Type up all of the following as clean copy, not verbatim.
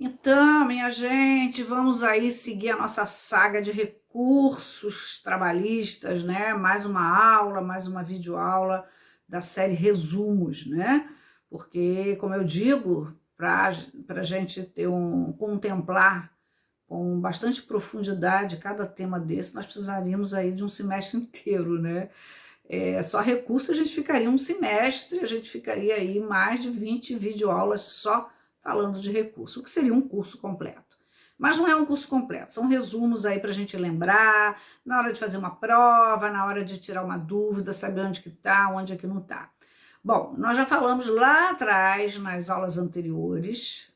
Então, minha gente, vamos aí seguir a nossa saga de recursos trabalhistas, né? Mais uma aula, mais uma videoaula da série Resumos, né? Porque, como eu digo, para a gente contemplar com bastante profundidade cada tema desse, nós precisaríamos aí de um semestre inteiro, né? Só recurso a gente ficaria um semestre, a gente ficaria aí mais de 20 videoaulas só falando de recurso, o que seria um curso completo. Mas não é um curso completo, são resumos aí para a gente lembrar, na hora de fazer uma prova, na hora de tirar uma dúvida, saber onde que está, onde é que não está. Bom, nós já falamos lá atrás, nas aulas anteriores,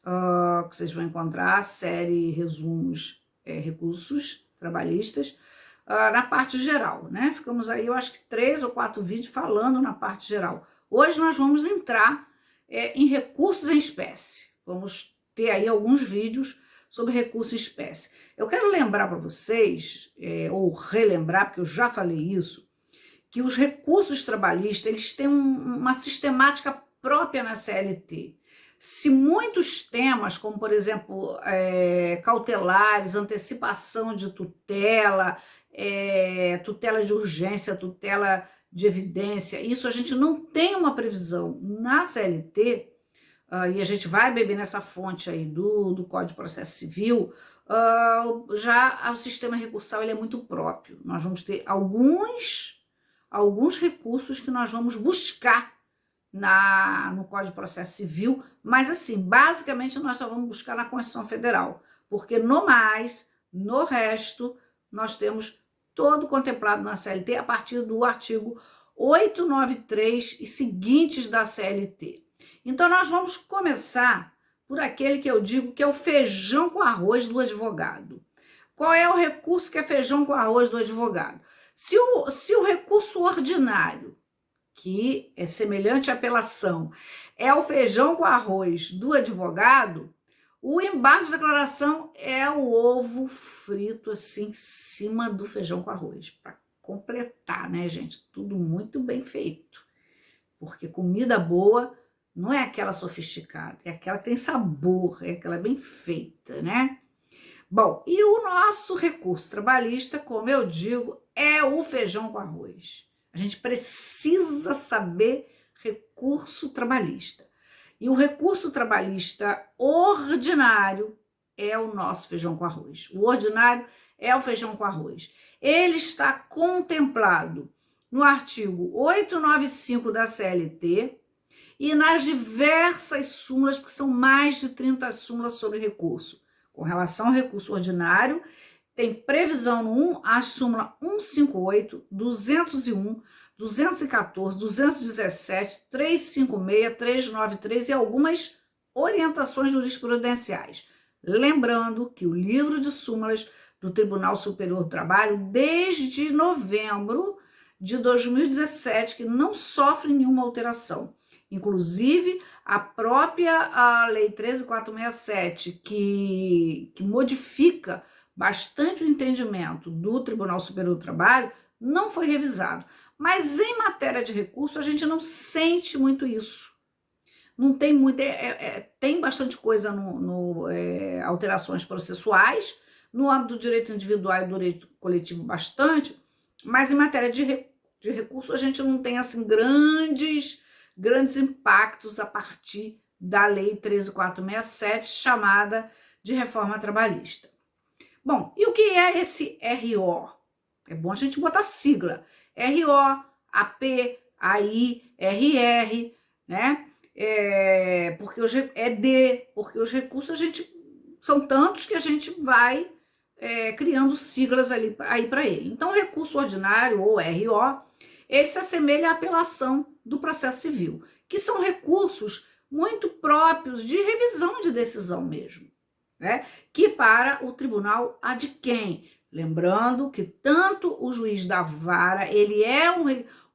que vocês vão encontrar, a série Resumos Recursos Trabalhistas, na parte geral, né? Ficamos aí, eu acho que 3 ou 4 vídeos falando na parte geral. Hoje nós vamos entrar em recursos em espécie. Vamos ter aí alguns vídeos sobre recursos em espécie. Eu quero lembrar para vocês, ou relembrar, porque eu já falei isso, que os recursos trabalhistas eles têm uma sistemática própria na CLT. Se muitos temas, como por exemplo cautelares, antecipação de tutela, tutela de urgência, tutela de evidência, isso a gente não tem uma previsão na CLT, e a gente vai beber nessa fonte aí do Código de Processo Civil, já o sistema recursal ele é muito próprio. Nós vamos ter alguns recursos que nós vamos buscar no Código de Processo Civil, mas assim, basicamente nós só vamos buscar na Constituição Federal, porque no resto, nós temos todo contemplado na CLT a partir do artigo 893 e seguintes da CLT. Então nós vamos começar por aquele que eu digo que é o feijão com arroz do advogado. Qual é o recurso que é feijão com arroz do advogado? Se o recurso ordinário, que é semelhante à apelação, é o feijão com arroz do advogado, o embargo de declaração é o ovo frito assim em cima do feijão com arroz, para completar, né, gente? Tudo muito bem feito, porque comida boa não é aquela sofisticada, é aquela que tem sabor, é aquela bem feita, né? Bom, e o nosso recurso trabalhista, como eu digo, é o feijão com arroz. A gente precisa saber recurso trabalhista. E o recurso trabalhista ordinário é o nosso feijão com arroz. O ordinário é o feijão com arroz. Ele está contemplado no artigo 895 da CLT e nas diversas súmulas, porque são mais de 30 súmulas sobre recurso. Com relação ao recurso ordinário, tem previsão no a súmula 158, 201, 214, 217, 356, 393 e algumas orientações jurisprudenciais. Lembrando que o livro de súmulas do Tribunal Superior do Trabalho, desde novembro de 2017, que não sofre nenhuma alteração. Inclusive, a própria Lei 13.467, que modifica bastante o entendimento do Tribunal Superior do Trabalho, não foi revisado. Mas em matéria de recurso, a gente não sente muito isso. Não tem muito, tem bastante coisa no alterações processuais, no âmbito do direito individual e do direito coletivo bastante, mas em matéria de recurso a gente não tem assim grandes impactos a partir da Lei 13.467, chamada de reforma trabalhista. Bom, e o que é esse RO? É bom a gente botar sigla. RO, AP, AI, RR, né? Porque porque os recursos são tantos que a gente vai criando siglas aí para ele. Então, o recurso ordinário, ou RO, ele se assemelha à apelação do processo civil, que são recursos muito próprios de revisão de decisão mesmo, né? Que para o tribunal adquém. Lembrando que tanto o juiz da vara, ele é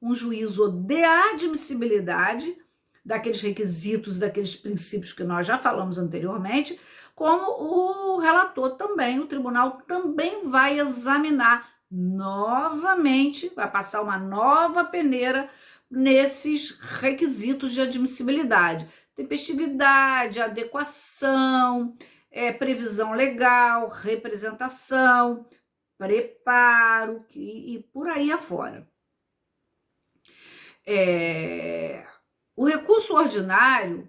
um juízo de admissibilidade daqueles requisitos, daqueles princípios que nós já falamos anteriormente, como o relator também, o tribunal também vai examinar novamente, vai passar uma nova peneira nesses requisitos de admissibilidade, tempestividade, adequação, previsão legal, representação, preparo e por aí afora. O recurso ordinário,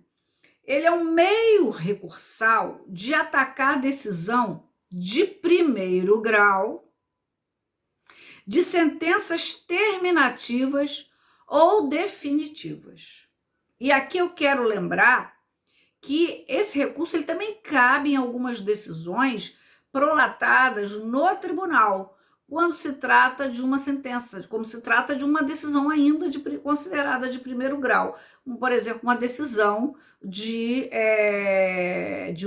ele é um meio recursal de atacar a decisão de primeiro grau, de sentenças terminativas ou definitivas. E aqui eu quero lembrar que esse recurso ele também cabe em algumas decisões prolatadas no tribunal, quando se trata de uma sentença, como se trata de uma decisão ainda considerada de primeiro grau, como, por exemplo, uma decisão de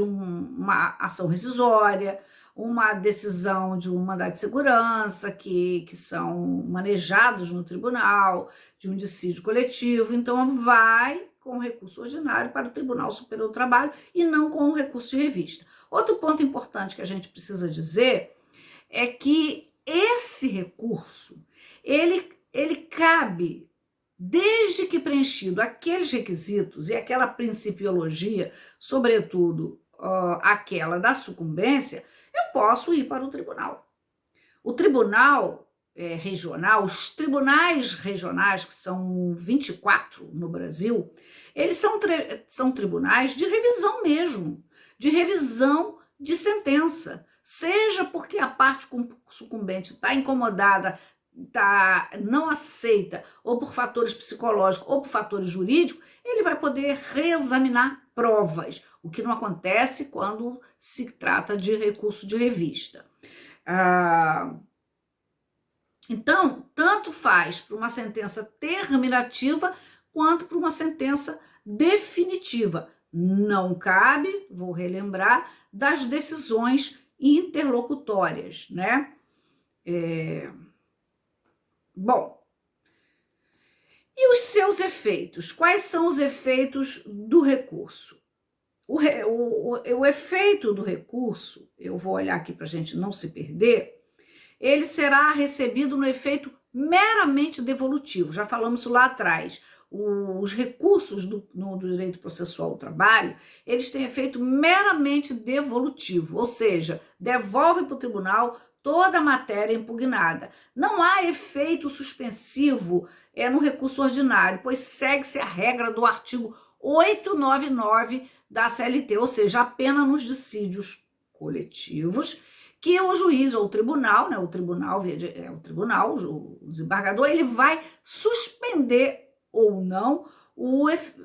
uma ação rescisória, uma decisão de um mandado de segurança que são manejados no tribunal, de um dissídio coletivo. Então, vai com recurso ordinário para o Tribunal Superior do Trabalho e não com o recurso de revista. Outro ponto importante que a gente precisa dizer é que esse recurso, ele cabe desde que preenchido aqueles requisitos e aquela principiologia, sobretudo aquela da sucumbência, eu posso ir para o tribunal. O tribunal regional, os tribunais regionais, que são 24 no Brasil, eles são tribunais de revisão mesmo, de revisão de sentença, seja porque a parte sucumbente está incomodada, não aceita, ou por fatores psicológicos, ou por fatores jurídicos, ele vai poder reexaminar provas, o que não acontece quando se trata de recurso de revista. Então, tanto faz para uma sentença terminativa quanto para uma sentença definitiva. Não cabe, vou relembrar, das decisões interlocutórias, né? Bom, e os seus efeitos? Quais são os efeitos do recurso? O efeito do recurso, eu vou olhar aqui para a gente não se perder, ele será recebido no efeito meramente devolutivo. Já falamos isso lá atrás. Os recursos no direito processual do trabalho, eles têm efeito meramente devolutivo, ou seja, devolve para o tribunal toda a matéria impugnada. Não há efeito suspensivo no recurso ordinário, pois segue-se a regra do artigo 899 da CLT, ou seja, apenas nos dissídios coletivos, que o juiz ou o tribunal, né, o desembargador, ele vai suspender ou não,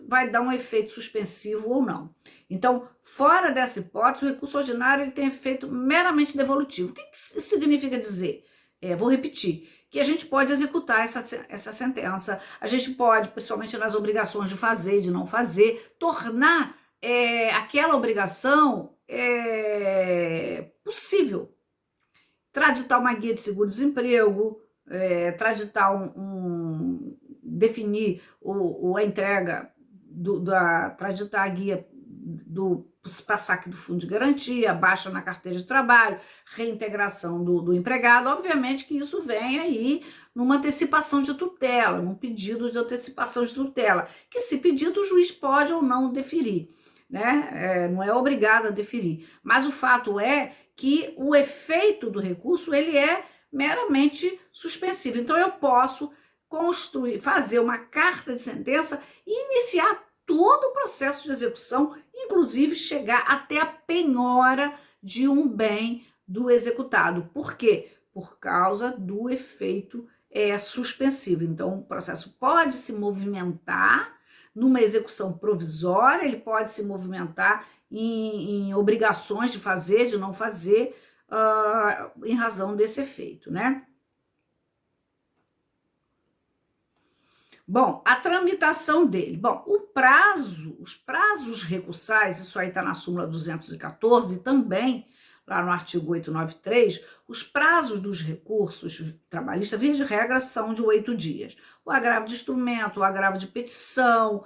vai dar um efeito suspensivo ou não. Então, fora dessa hipótese, o recurso ordinário ele tem efeito meramente devolutivo. O que isso significa dizer? Vou repetir, que a gente pode executar essa sentença, a gente pode, principalmente nas obrigações de fazer e de não fazer, tornar aquela obrigação possível. Traditar uma guia de seguro-desemprego, definir a entrega, traditar a guia para saque do fundo de garantia, baixa na carteira de trabalho, reintegração do empregado. Obviamente que isso vem aí numa antecipação de tutela, num pedido de antecipação de tutela, que se pedido o juiz pode ou não deferir, né? Não é obrigado a deferir. Mas o fato é que o efeito do recurso ele é meramente suspensivo. Então eu posso fazer uma carta de sentença e iniciar todo o processo de execução, inclusive chegar até a penhora de um bem do executado. Por quê? Por causa do efeito suspensivo. Então, o processo pode se movimentar numa execução provisória, ele pode se movimentar em obrigações de fazer, de não fazer, em razão desse efeito, né? Bom, a tramitação dele. Bom, os prazos recursais, isso aí está na súmula 214 e também lá no artigo 893, os prazos dos recursos trabalhistas, via de regra, são de 8 dias. O agravo de instrumento, o agravo de petição,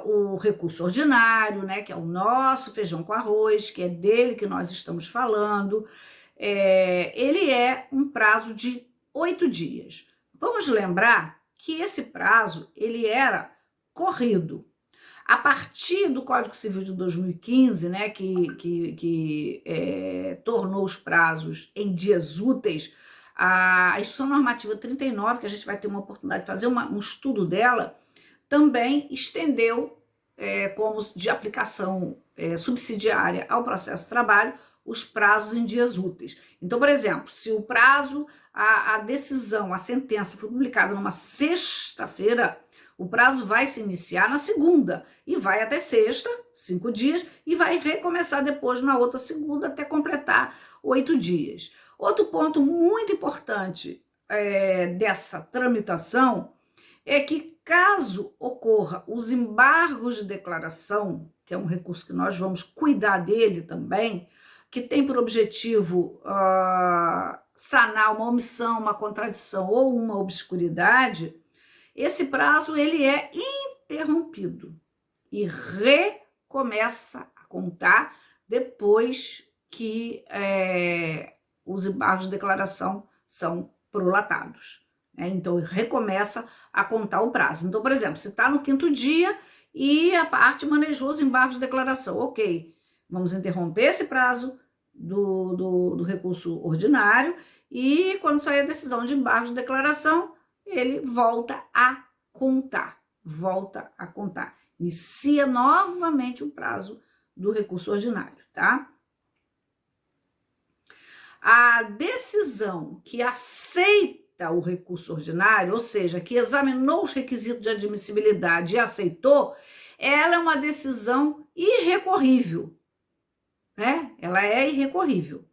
o recurso ordinário, né, que é o nosso feijão com arroz, que é dele que nós estamos falando, ele é um prazo de 8 dias. Vamos lembrar que esse prazo ele era corrido. A partir do Código Civil de 2015, né, que tornou os prazos em dias úteis, a Instrução Normativa 39, que a gente vai ter uma oportunidade de fazer um estudo dela, também estendeu, como de aplicação subsidiária ao processo de trabalho, os prazos em dias úteis. Então, por exemplo, se o prazo, a decisão, a sentença foi publicada numa sexta-feira, o prazo vai se iniciar na segunda e vai até sexta, 5 dias, e vai recomeçar depois na outra segunda até completar 8 dias. Outro ponto muito importante dessa tramitação é que, caso ocorra os embargos de declaração, que é um recurso que nós vamos cuidar dele também, que tem por objetivo sanar uma omissão, uma contradição ou uma obscuridade, esse prazo ele é interrompido e recomeça a contar depois que os embargos de declaração são prolatados. Então, recomeça a contar o prazo. Então, por exemplo, se está no 5º dia e a parte manejou os embargos de declaração, ok, vamos interromper esse prazo do recurso ordinário e quando sair a decisão de embargo de declaração, ele volta a contar, inicia novamente o prazo do recurso ordinário, tá? A decisão que aceita o recurso ordinário, ou seja, que examinou os requisitos de admissibilidade e aceitou, ela é uma decisão irrecorrível, né? Ela é irrecorrível.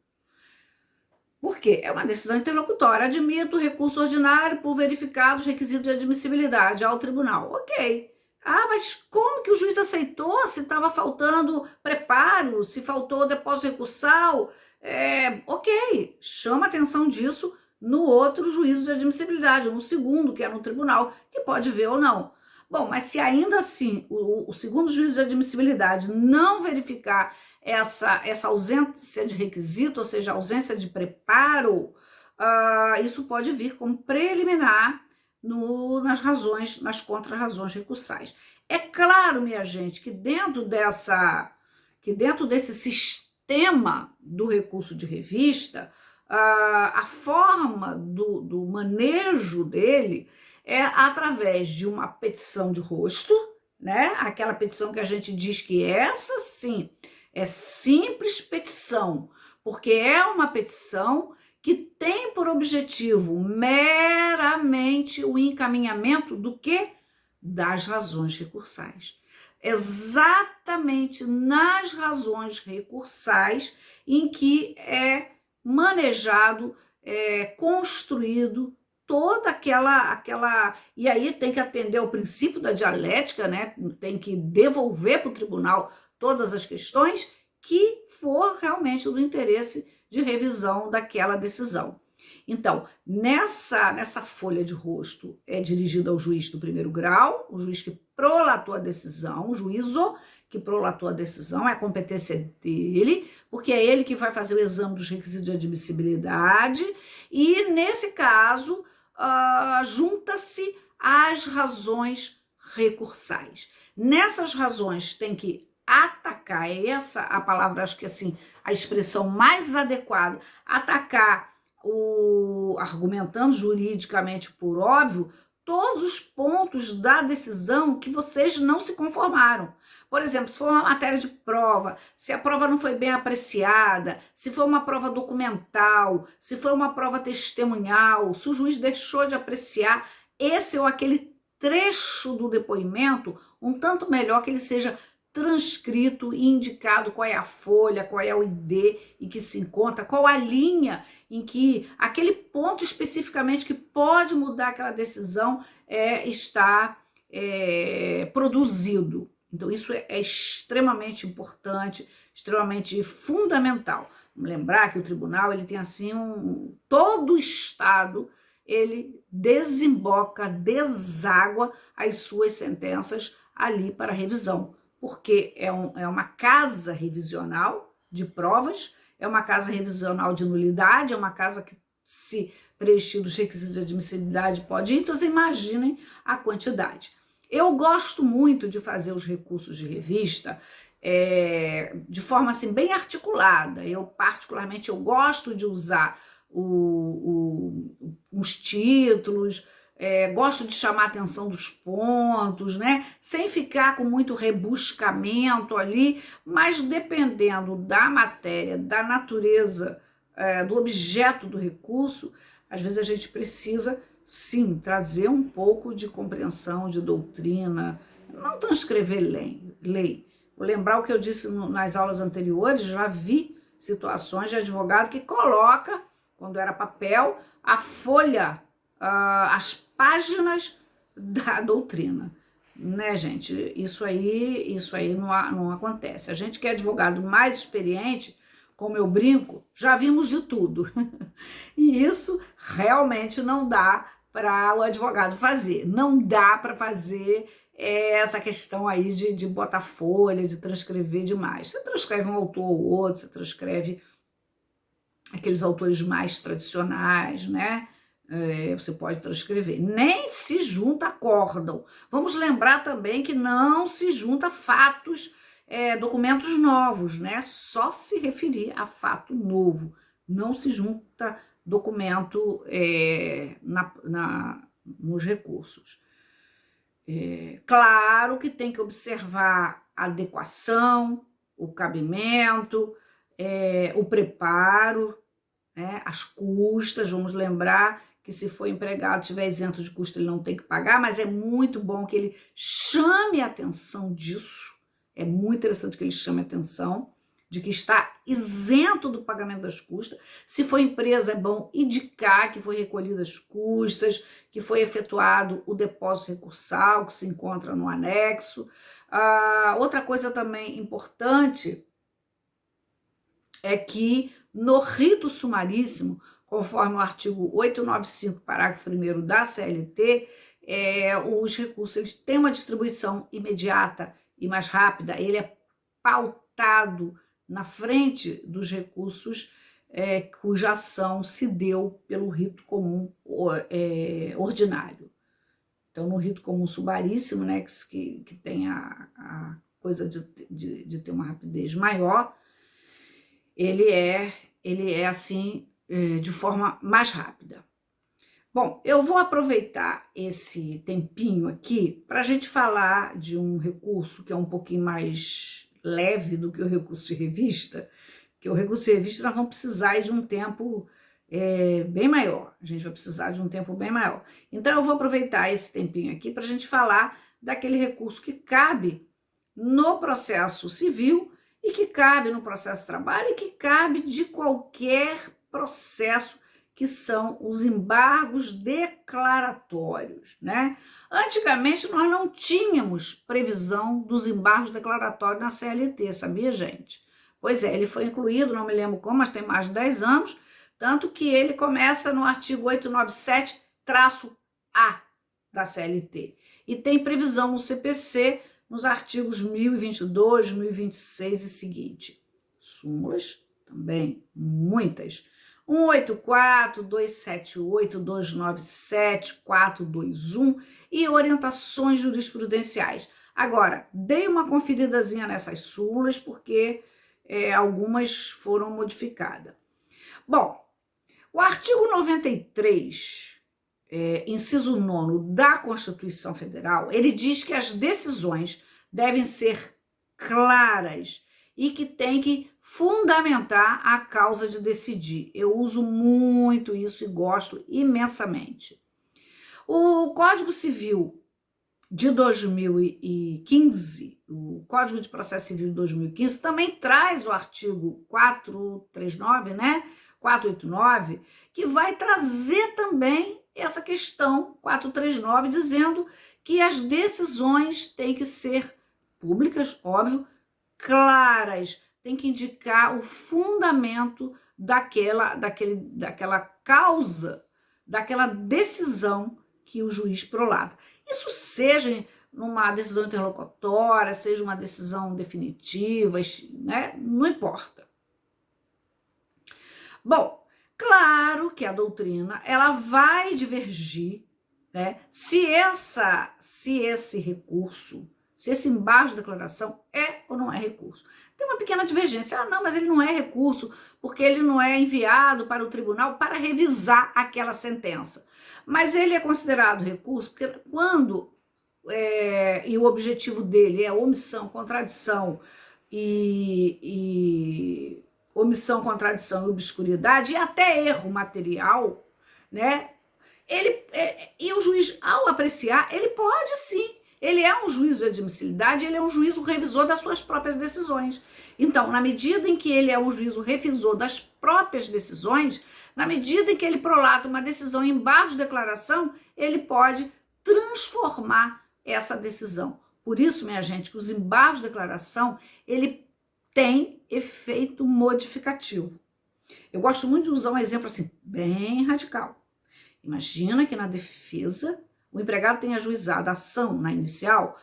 Por quê? É uma decisão interlocutória. Admito o recurso ordinário por verificar os requisitos de admissibilidade ao tribunal. Ok. Mas como que o juiz aceitou? Se estava faltando preparo, se faltou depósito recursal? Ok, chama atenção disso no outro juízo de admissibilidade, no segundo, que é no tribunal, que pode ver ou não. Bom, mas se ainda assim o segundo juízo de admissibilidade não verificar essa ausência de requisito, ou seja, ausência de preparo, isso pode vir como preliminar nas contra-razões recursais. É claro, minha gente, que dentro desse sistema do recurso de revista, a forma do manejo dele é através de uma petição de rosto, né? Aquela petição que a gente diz que essa sim é simples petição, porque é uma petição que tem por objetivo meramente o encaminhamento do quê? Das razões recursais. Exatamente nas razões recursais em que é manejado, construído toda aquela... E aí tem que atender ao princípio da dialética, né? Tem que devolver para o tribunal todas as questões que for realmente do interesse de revisão daquela decisão. Então, nessa folha de rosto é dirigida ao juiz do 1º grau, o juiz que prolatou a decisão, o juízo que prolatou a decisão, é a competência dele, porque é ele que vai fazer o exame dos requisitos de admissibilidade e, nesse caso, junta-se às razões recursais. Nessas razões tem que atacar, essa a palavra, acho que assim, a expressão mais adequada, atacar argumentando juridicamente por óbvio, todos os pontos da decisão que vocês não se conformaram. Por exemplo, se for uma matéria de prova, se a prova não foi bem apreciada, se foi uma prova documental, se foi uma prova testemunhal, se o juiz deixou de apreciar esse ou aquele trecho do depoimento, um tanto melhor que ele seja transcrito e indicado qual é a folha, qual é o ID em que se encontra, qual a linha em que aquele ponto especificamente que pode mudar aquela decisão está produzido. Então isso é extremamente importante, extremamente fundamental. Vamos lembrar que o tribunal ele tem assim todo o Estado ele desemboca, deságua as suas sentenças ali para revisão, porque é uma casa revisional de provas, é uma casa revisional de nulidade, é uma casa que, se preenchido os requisitos de admissibilidade, pode ir. Então, vocês imaginem a quantidade. Eu gosto muito de fazer os recursos de revista de forma assim bem articulada. Eu particularmente eu gosto de usar os títulos, gosto de chamar a atenção dos pontos, né? Sem ficar com muito rebuscamento ali, mas dependendo da matéria, da natureza, do objeto do recurso, às vezes a gente precisa, sim, trazer um pouco de compreensão, de doutrina, não transcrever lei. Vou lembrar o que eu disse nas aulas anteriores, já vi situações de advogado que coloca, quando era papel, a folha, as páginas da doutrina. Né, gente? Isso aí não acontece. A gente que é advogado mais experiente, como eu brinco, já vimos de tudo. E isso realmente não dá para o advogado fazer. Não dá para fazer essa questão aí de botar folha, de transcrever demais. Você transcreve um autor ou outro, você transcreve aqueles autores mais tradicionais, né? Você pode transcrever. Nem se junta acórdão. Vamos lembrar também que não se junta fatos, documentos novos, né? Só se referir a fato novo. Não se junta documento nos recursos. Claro que tem que observar a adequação, o cabimento, o preparo, né, as custas. Vamos lembrar que se for empregado, tiver isento de custo, ele não tem que pagar, mas é muito bom que ele chame a atenção disso. É muito interessante que ele chame a atenção de que está isento do pagamento das custas. Se for empresa, é bom indicar que foi recolhidas as custas, que foi efetuado o depósito recursal, que se encontra no anexo. Outra coisa também importante é que no rito sumaríssimo, conforme o artigo 895, parágrafo 1º da CLT, os recursos eles têm uma distribuição imediata e mais rápida, ele é pautado na frente dos recursos cuja ação se deu pelo rito comum ordinário. Então, no rito comum sumaríssimo, né, que tem a coisa de ter uma rapidez maior, ele é assim, de forma mais rápida. Bom, eu vou aproveitar esse tempinho aqui para a gente falar de um recurso que é um pouquinho mais leve do que o recurso de revista, que o recurso de revista nós vamos precisar de um tempo bem maior, a gente vai precisar de um tempo bem maior. Então eu vou aproveitar esse tempinho aqui para a gente falar daquele recurso que cabe no processo civil e que cabe no processo de trabalho e que cabe de qualquer processo, que são os embargos declaratórios, né? Antigamente nós não tínhamos previsão dos embargos declaratórios na CLT, sabia, gente? Pois é, ele foi incluído, não me lembro como, mas tem mais de 10 anos, tanto que ele começa no artigo 897-A da CLT. E tem previsão no CPC, nos artigos 1022, 1026 e seguinte. Súmulas também, muitas. 184, 278, 297, 421 e orientações jurisprudenciais. Agora, dei uma conferidazinha nessas súmulas porque algumas foram modificadas. Bom, o artigo 93, inciso 9º da Constituição Federal, ele diz que as decisões devem ser claras e que tem que fundamentar a causa de decidir. Eu uso muito isso e gosto imensamente. O Código Civil de 2015, o Código de Processo Civil de 2015, também traz o artigo 439, né? 489, que vai trazer também essa questão 439, dizendo que as decisões têm que ser públicas, óbvio, claras, tem que indicar o fundamento daquela causa, daquela decisão que o juiz prolata. Isso seja numa decisão interlocutória, seja uma decisão definitiva, né? Não importa. Bom, claro que a doutrina ela vai divergir né? Se esse recurso, se esse embargo de declaração é ou não é recurso. Tem uma pequena divergência. Ah, não, mas ele não é recurso porque ele não é enviado para o tribunal para revisar aquela sentença. Mas ele é considerado recurso porque quando e o objetivo dele é omissão, contradição e omissão, contradição e obscuridade e até erro material, né? E o juiz, ao apreciar, ele pode sim. Ele é um juízo de admissibilidade, ele é um juízo revisor das suas próprias decisões. Então, na medida em que ele é um juízo revisor das próprias decisões, na medida em que ele prolata uma decisão em embargo de declaração, ele pode transformar essa decisão. Por isso, minha gente, que os embargos de declaração, ele tem efeito modificativo. Eu gosto muito de usar um exemplo assim, bem radical. Imagina que na defesa o empregado tenha ajuizado a ação na inicial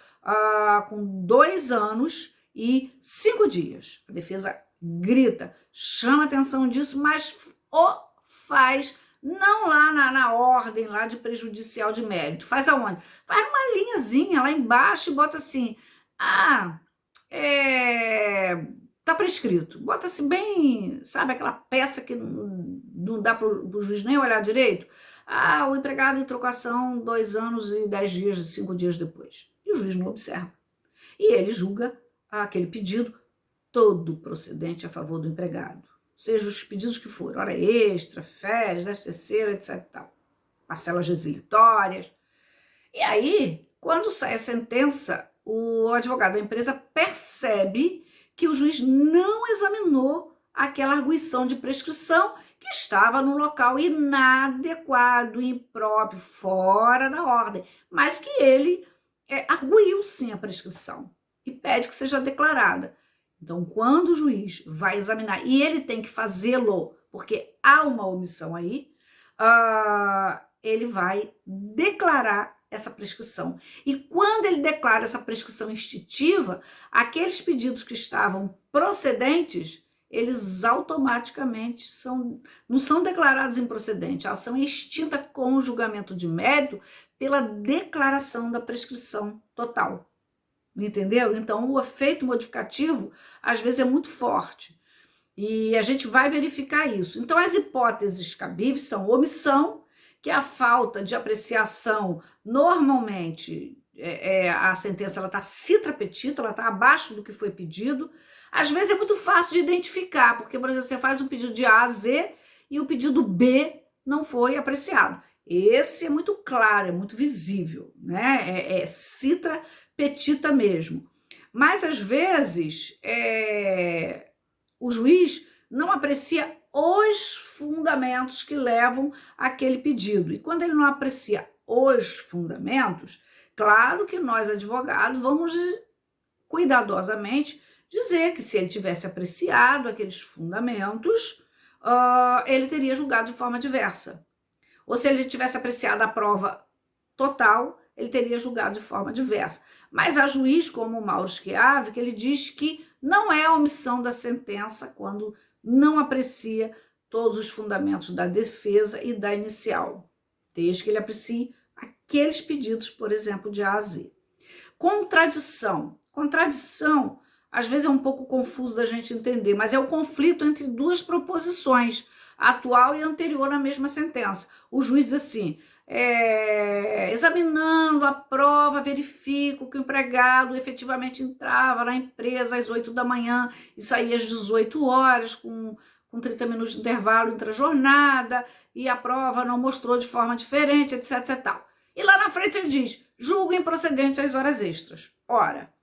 com 2 anos e 5 dias. A defesa grita, chama atenção disso, mas o faz não lá na ordem lá de prejudicial de mérito. Faz aonde? Faz uma linhazinha lá embaixo e bota assim, tá prescrito. Bota assim bem, sabe, aquela peça que não dá para o juiz nem olhar direito. O empregado em trocação 2 anos e 10 dias, 5 dias depois. E o juiz não observa. E ele julga aquele pedido todo procedente a favor do empregado. Seja os pedidos que forem, hora extra, férias, 13ª, etc. e tal. Parcelas resilitórias. E aí, quando sai a sentença, o advogado da empresa percebe que o juiz não examinou aquela arguição de prescrição que estava no local inadequado, impróprio, fora da ordem, mas que ele arguiu sim a prescrição e pede que seja declarada. Então, quando o juiz vai examinar, e ele tem que fazê-lo, porque há uma omissão aí, ele vai declarar essa prescrição. E quando ele declara essa prescrição instintiva, aqueles pedidos que estavam procedentes, eles automaticamente não são declarados improcedentes, a ação é extinta com o julgamento de mérito pela declaração da prescrição total. Entendeu? Então, o efeito modificativo, às vezes, é muito forte. E a gente vai verificar isso. Então, as hipóteses cabíveis são omissão, que é a falta de apreciação. Normalmente, a sentença está citra petita, ela está abaixo do que foi pedido. Às vezes, é muito fácil de identificar, porque, por exemplo, você faz um pedido de A a Z e o pedido B não foi apreciado. Esse é muito claro, é muito visível, né? É citra petita mesmo. Mas, às vezes, o juiz não aprecia os fundamentos que levam àquele pedido. E quando ele não aprecia os fundamentos, claro que nós, advogados, vamos cuidadosamente dizer que se ele tivesse apreciado aqueles fundamentos, ele teria julgado de forma diversa. Ou se ele tivesse apreciado a prova total, ele teria julgado de forma diversa. Mas há juiz como o Mauro Schiave, que ele diz que não é a omissão da sentença quando não aprecia todos os fundamentos da defesa e da inicial, desde que ele aprecie aqueles pedidos, por exemplo, de A a Z. Contradição. Contradição, às vezes é um pouco confuso da gente entender, mas é o conflito entre duas proposições, a atual e a anterior na mesma sentença. O juiz diz assim, examinando a prova, verifico que o empregado efetivamente entrava na empresa às 8 da manhã e saía às 18 horas, com 30 minutos de intervalo entre a jornada, e a prova não mostrou de forma diferente, etc. e tal. E lá na frente ele diz, julgo improcedente as horas extras. Ora,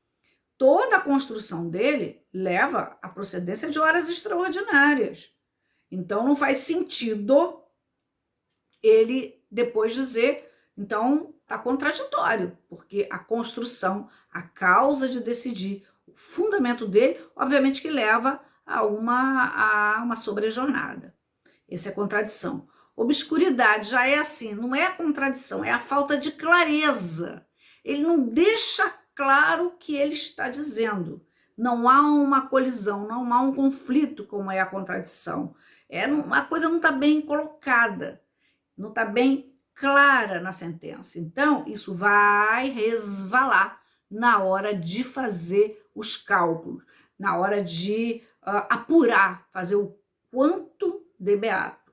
toda a construção dele leva à procedência de horas extraordinárias. Então, não faz sentido ele depois dizer, então está contraditório, porque a construção, a causa de decidir, o fundamento dele, obviamente que leva a uma sobrejornada. Essa é a contradição. Obscuridade já é assim, não é a contradição, é a falta de clareza. Ele não deixa claro o que ele está dizendo. Não há uma colisão, não há um conflito, como é a contradição. A coisa não está bem colocada, não está bem clara na sentença. Então, isso vai resvalar na hora de fazer os cálculos, na hora de apurar, fazer o quanto de beato.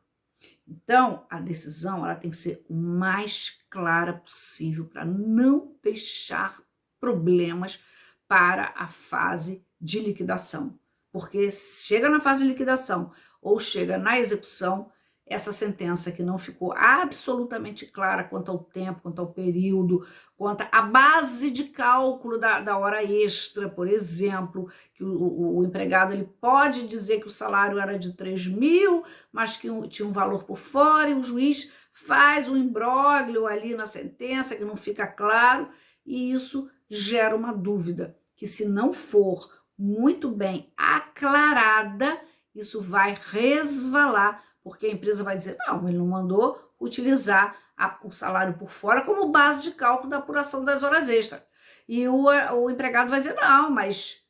Então, a decisão ela tem que ser o mais clara possível para não deixar problemas para a fase de liquidação. Porque chega na fase de liquidação ou chega na execução, essa sentença que não ficou absolutamente clara quanto ao tempo, quanto ao período, quanto à base de cálculo da hora extra, por exemplo, que o empregado ele pode dizer que o salário era de 3 mil, mas que tinha um valor por fora, e o juiz faz um imbróglio ali na sentença que não fica claro, e isso gera uma dúvida, que se não for muito bem aclarada, isso vai resvalar, porque a empresa vai dizer, não, ele não mandou utilizar o salário por fora como base de cálculo da apuração das horas extras. E o empregado vai dizer, não, mas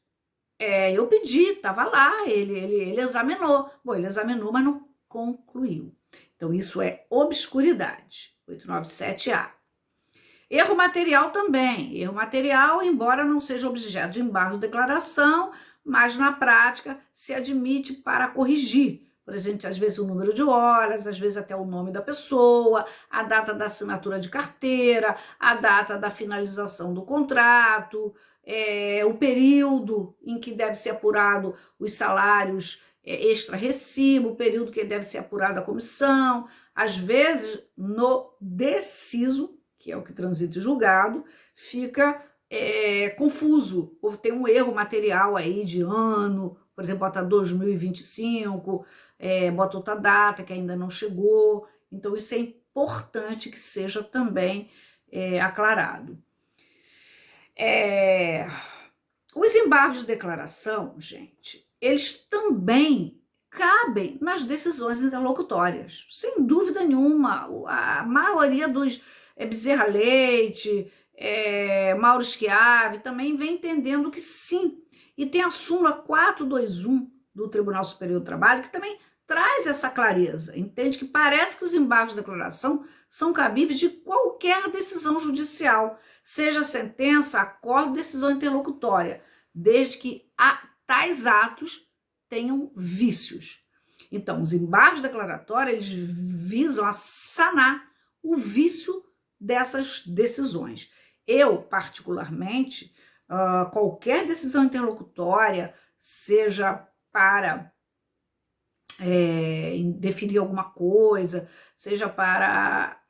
eu pedi, estava lá, ele examinou. Bom, ele examinou, mas não concluiu. Então, isso é obscuridade, 897A. Erro material também. Erro material, embora não seja objeto de embargo de declaração, mas na prática se admite para corrigir. Por exemplo, às vezes o número de horas, às vezes até o nome da pessoa, a data da assinatura de carteira, a data da finalização do contrato, o período em que deve ser apurado os salários extra-recibo, o período que deve ser apurada a comissão. Às vezes, no deciso, que é o que transita o julgado, fica confuso, ou tem um erro material aí de ano, por exemplo, bota 2025, bota outra data que ainda não chegou, então isso é importante que seja também aclarado. Os embargos de declaração, gente, eles também cabem nas decisões interlocutórias, sem dúvida nenhuma. A maioria dos Bezerra Leite, Mauro Schiavi também vem entendendo que sim. E tem a súmula 421 do Tribunal Superior do Trabalho, que também traz essa clareza, entende que parece que os embargos de declaração são cabíveis de qualquer decisão judicial, seja sentença, acordo, decisão interlocutória, desde que tais atos tenham vícios. Então, os embargos declaratórios eles visam a sanar o vício dessas decisões. Eu, particularmente, qualquer decisão interlocutória, seja para definir alguma coisa, seja para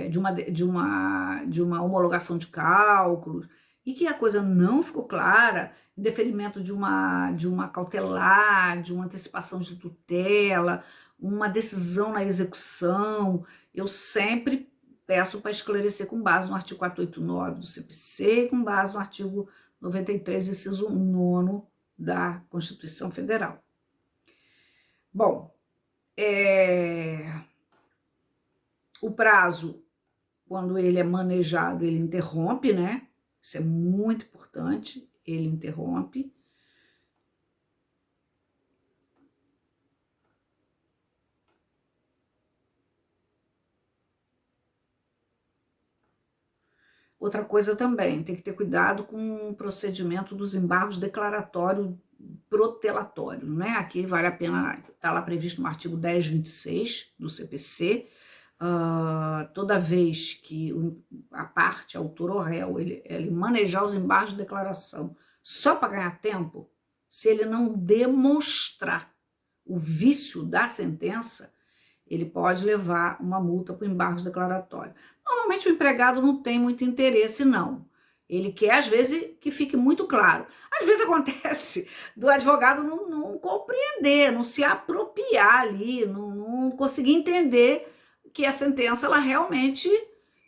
de uma homologação de cálculos, e que a coisa não ficou clara, em deferimento de uma cautelar, de uma antecipação de tutela, uma decisão na execução, eu sempre peço para esclarecer com base no artigo 489 do CPC e com base no artigo 93, inciso 9 da Constituição Federal. Bom, o prazo, quando ele é manejado, ele interrompe, né? Isso é muito importante, ele interrompe. Outra coisa também, tem que ter cuidado com o procedimento dos embargos declaratórios protelatórios, né? Aqui vale a pena, está lá previsto no artigo 1026 do CPC, toda vez que a parte, autor ou réu, ele manejar os embargos de declaração só para ganhar tempo, se ele não demonstrar o vício da sentença, ele pode levar uma multa por embargos declaratórios. Normalmente o empregado não tem muito interesse, não. Ele quer, às vezes, que fique muito claro. Às vezes acontece do advogado não compreender, não se apropriar ali, não conseguir entender que a sentença, ela realmente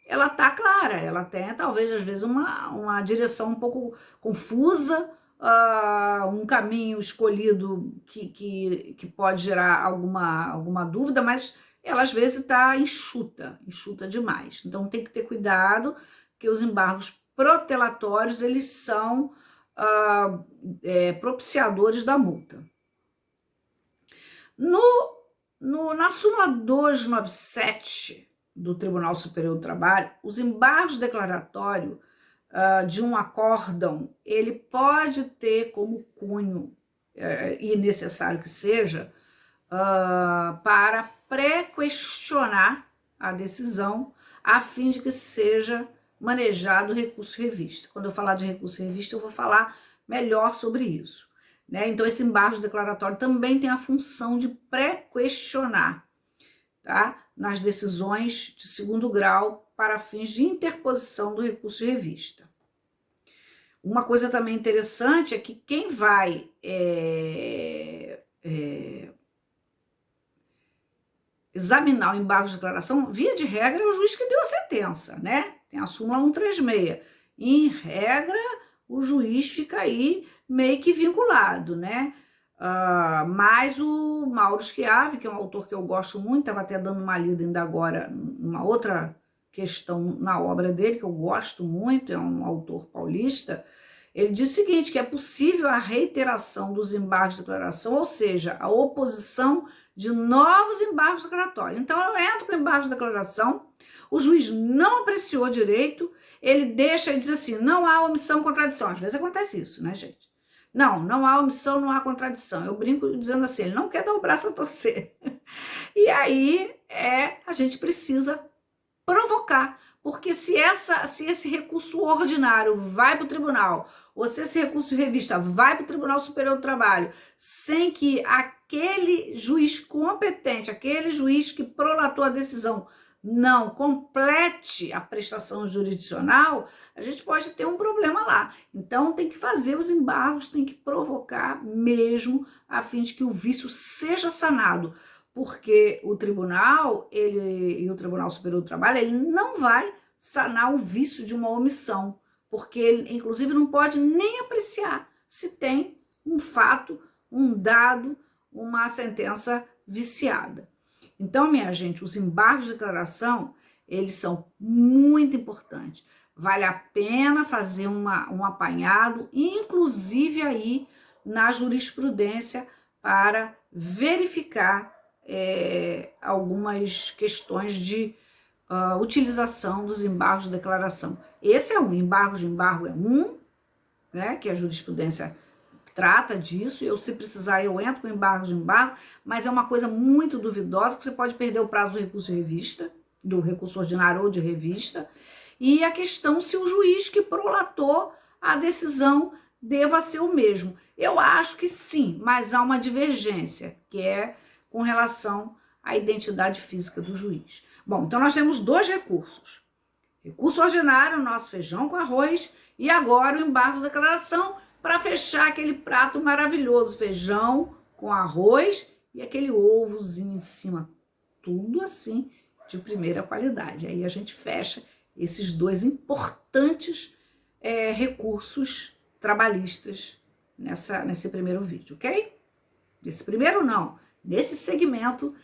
está clara. Ela tem, talvez, às vezes, uma direção um pouco confusa, um caminho escolhido que pode gerar alguma dúvida, mas ela às vezes está enxuta demais. Então tem que ter cuidado, que os embargos protelatórios eles são propiciadores da multa. Na súmula 297 do Tribunal Superior do Trabalho, os embargos declaratórios de um acórdão, ele pode ter como cunho, e necessário que seja, para pré-questionar a decisão, a fim de que seja manejado o recurso revista. Quando eu falar de recurso revista, eu vou falar melhor sobre isso, né? Então, esse embargo declaratório também tem a função de pré-questionar, tá? Nas decisões de segundo grau para fins de interposição do recurso de revista. Uma coisa também interessante é que quem vai examinar o embargo de declaração, via de regra, é o juiz que deu a sentença, né? Tem a súmula 136. Em regra, o juiz fica aí meio que vinculado, né? Mas o Mauro Schiave, que é um autor que eu gosto muito, estava até dando uma lida ainda agora, uma outra questão na obra dele, que eu gosto muito, é um autor paulista, ele diz o seguinte, que é possível a reiteração dos embargos de declaração, ou seja, a oposição de novos embargos declaratórios. Então, eu entro com embargo de declaração, o juiz não apreciou direito, ele deixa e diz assim, não há omissão, contradição. Às vezes acontece isso, né, gente? Não há omissão, não há contradição. Eu brinco dizendo assim, ele não quer dar o braço a torcer. E aí, a gente precisa provocar, porque se esse recurso ordinário vai para o tribunal, ou se esse recurso de revista vai para o Tribunal Superior do Trabalho, sem que aquele juiz competente, aquele juiz que prolatou a decisão, não complete a prestação jurisdicional, a gente pode ter um problema lá. Então, tem que fazer os embargos, tem que provocar mesmo, a fim de que o vício seja sanado, porque o tribunal, e o Tribunal Superior do Trabalho, ele não vai sanar o vício de uma omissão, porque ele, inclusive, não pode nem apreciar se tem um fato, um dado, uma sentença viciada. Então, minha gente, os embargos de declaração, eles são muito importantes. Vale a pena fazer um apanhado, inclusive aí na jurisprudência, para verificar algumas questões de utilização dos embargos de declaração. Esse é um, embargo de embargo é um, né, que a jurisprudência trata disso, se precisar eu entro com embargo de embargo, mas é uma coisa muito duvidosa, que você pode perder o prazo do recurso de revista, do recurso ordinário ou de revista, e a questão se o juiz que prolatou a decisão deva ser o mesmo. Eu acho que sim, mas há uma divergência, que é com relação à identidade física do juiz. Bom, então nós temos dois recursos. Recurso ordinário, nosso feijão com arroz, e agora o embargo de declaração para fechar aquele prato maravilhoso, feijão com arroz e aquele ovozinho em cima, tudo assim de primeira qualidade. Aí a gente fecha esses dois importantes recursos trabalhistas nesse primeiro vídeo, ok? Nesse primeiro não, nesse segmento